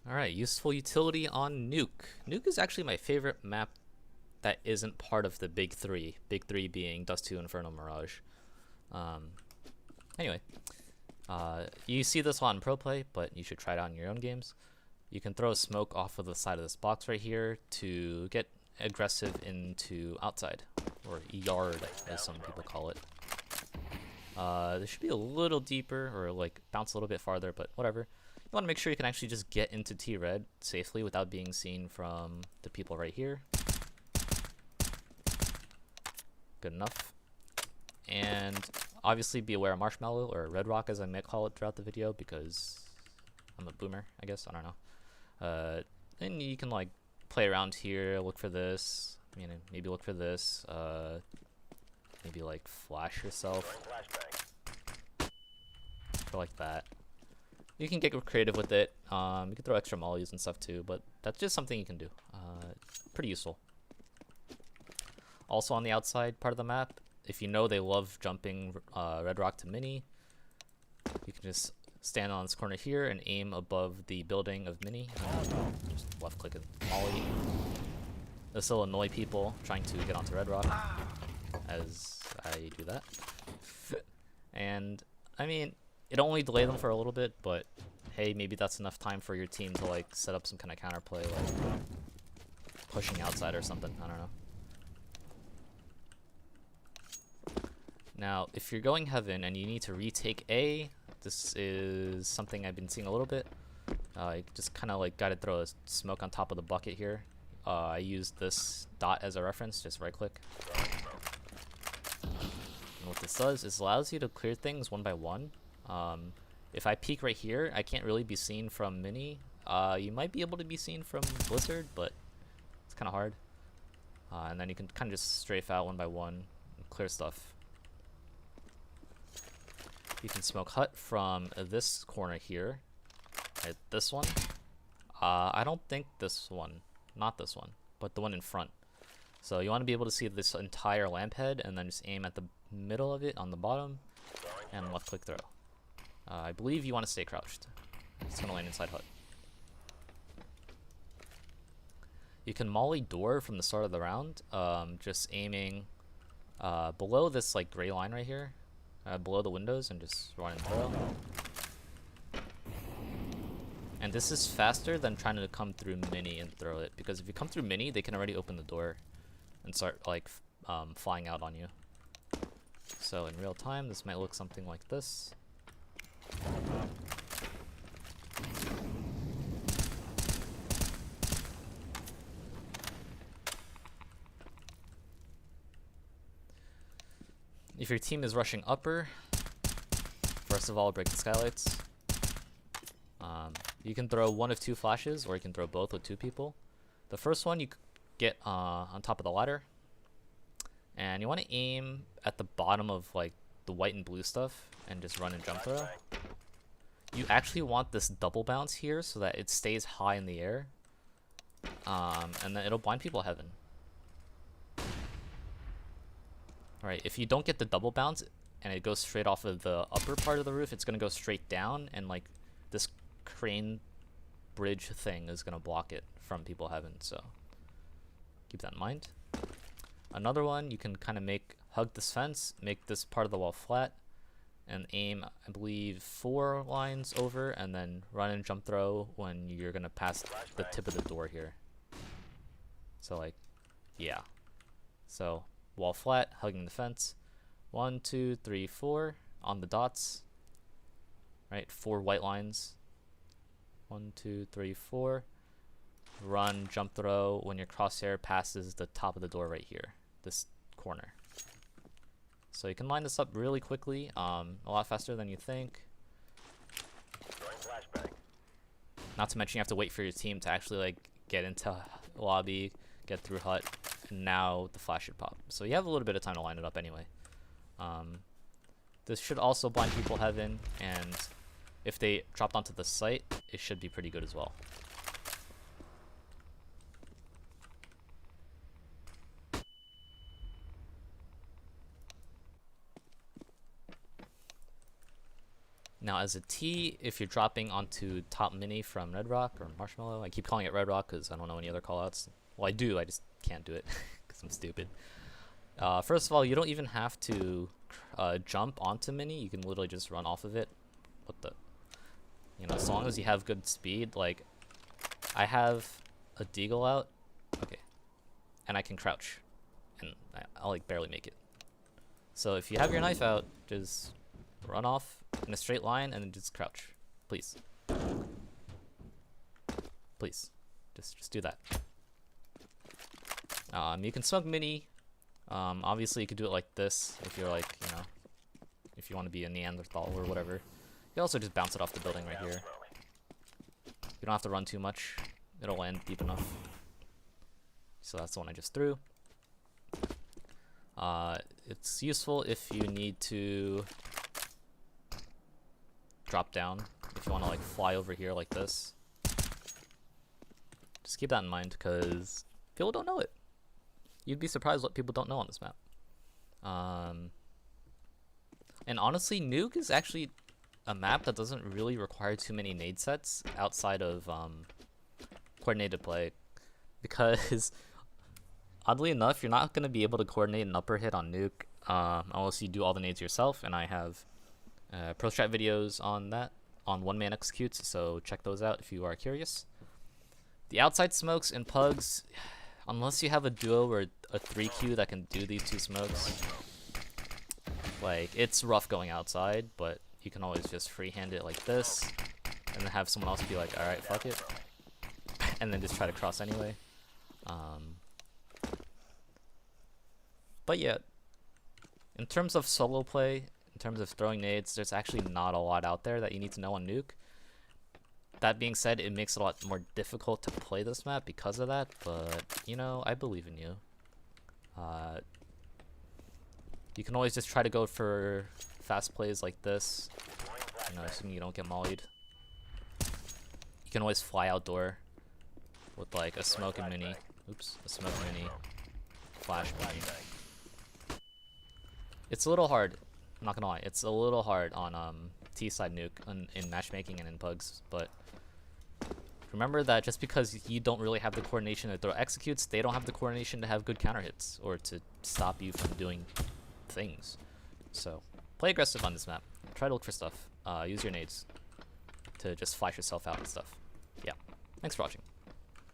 Alright, useful utility on Nuke. Nuke is actually my favorite map that isn't part of the big three. Big three being Dust 2, Inferno, Mirage. Um, anyway, you see this on Pro Play, but you should try it out in your own games. You can throw a smoke off of the side of this box right here to get aggressive into outside, or yard as some people call it. This should be a little deeper, or like bounce a little bit farther, but whatever. You want to make sure you can actually just get into T-Red safely without being seen from the people right here. Good enough. And obviously be aware of Marshmellow, or Red Rock as I may call it throughout the video, because I'm a boomer, I guess, I don't know. And you can like play around here, look for this, you know, maybe look for this, maybe like flash yourself, or like that. You can get creative with it. You can throw extra mollies and stuff too, but that's just something you can do. Pretty useful. Also on the outside part of the map, if you know they love jumping Red Rock to Mini, you can just stand on this corner here and aim above the building of Mini. Just left click and molly. This will annoy people trying to get onto Red Rock, as I do that. And I mean, it'll only delay them for a little bit, but hey, maybe that's enough time for your team to like set up some kind of counterplay, like pushing outside or something. I don't know. Now, if you're going Heaven and you need to retake A, this is something I've been seeing a little bit. You just kind of like gotta throw a smoke on top of the bucket here. I use this dot as a reference, just right click. And what this does is allows you to clear things one by one. If I peek right here, I can't really be seen from Mini. You might be able to be seen from Blizzard, but it's kind of hard. And then you can kind of just strafe out one by one and clear stuff. You can smoke hut from this corner here. Right, this one. I don't think this one, not this one, but the one in front. So you want to be able to see this entire lamp head and then just aim at the middle of it on the bottom and left click throw. I believe you want to stay crouched. It's going to land inside hut. You can molly door from the start of the round, just aiming below this like gray line right here, below the windows, and just run and throw. And this is faster than trying to come through Mini and throw it, because if you come through Mini, they can already open the door and start like flying out on you. So in real time, this might look something like this. If your team is rushing upper, first of all, break the skylights. You can throw one of two flashes, or you can throw both with two people. The first one you get on top of the ladder, and you want to aim at the bottom of like the white and blue stuff and just run and jump throw. You actually want this double bounce here so that it stays high in the air, and then it'll blind people Heaven. Alright, if you don't get the double bounce and it goes straight off of the upper part of the roof, it's gonna go straight down, and like this crane bridge thing is gonna block it from people Heaven, so keep that in mind. Another one, you can kind of hug this fence, make this part of the wall flat, and aim, I believe, 4 lines over, and then run and jump throw when you're gonna pass the tip of the door here. So like, yeah. So wall flat, hugging the fence. 1, 2, 3, 4 on the dots. Right, 4 white lines. 1, 2, 3, 4. Run, jump throw when your crosshair passes the top of the door right here, this corner. So you can line this up really quickly, a lot faster than you think. Not to mention you have to wait for your team to actually like get into lobby, get through hut, and now the flash should pop. So you have a little bit of time to line it up anyway. This should also blind people Heaven, and if they dropped onto the site, it should be pretty good as well. Now as a T, if you're dropping onto top mini from Red Rock or Marshmellow, I keep calling it Red Rock because I don't know any other callouts. Well, I do, I just can't do it because I'm stupid. First of all, you don't even have to jump onto mini. You can literally just run off of it. What the? You know, as long as you have good speed. Like, I have a deagle out. Okay. And I can crouch. And I'll like barely make it. So if you have your knife out, just run off in a straight line and then just crouch. Please. Please. Just do that. You can smoke mini. Obviously you could do it like this if you're like, you know, if you want to be a Neanderthal or whatever. You can also just bounce it off the building right here. You don't have to run too much. It'll land deep enough. So that's the one I just threw. It's useful if you need to drop down. If you want to like fly over here like this. Just keep that in mind because people don't know it. You'd be surprised what people don't know on this map. And honestly, Nuke is actually a map that doesn't really require too many nade sets outside of coordinated play. Because oddly enough, you're not going to be able to coordinate an upper hit on Nuke unless you do all the nades yourself. And I have pro strat videos on that, on one man executes, so check those out if you are curious. The outside smokes and pugs, unless you have a duo or a 3Q that can do these two smokes, like, it's rough going outside, but you can always just freehand it like this, and then have someone else be like, alright, fuck it, and then just try to cross anyway. But yeah, in terms of solo play, in terms of throwing nades, there's actually not a lot out there that you need to know on Nuke. That being said, it makes it a lot more difficult to play this map because of that, but, you know, I believe in you. You can always just try to go for fast plays like this, you know, assuming you don't get mollied. You can always fly outdoor with like a smoke and mini. Oops, a smoke mini, flash mini. It's a little hard, I'm not gonna lie, it's a little hard on T-side Nuke in matchmaking and in pugs, but remember that just because you don't really have the coordination to throw executes, they don't have the coordination to have good counter hits or to stop you from doing things. So play aggressive on this map. Try to look for stuff. Use your nades to just flash yourself out and stuff. Yeah. Thanks for watching.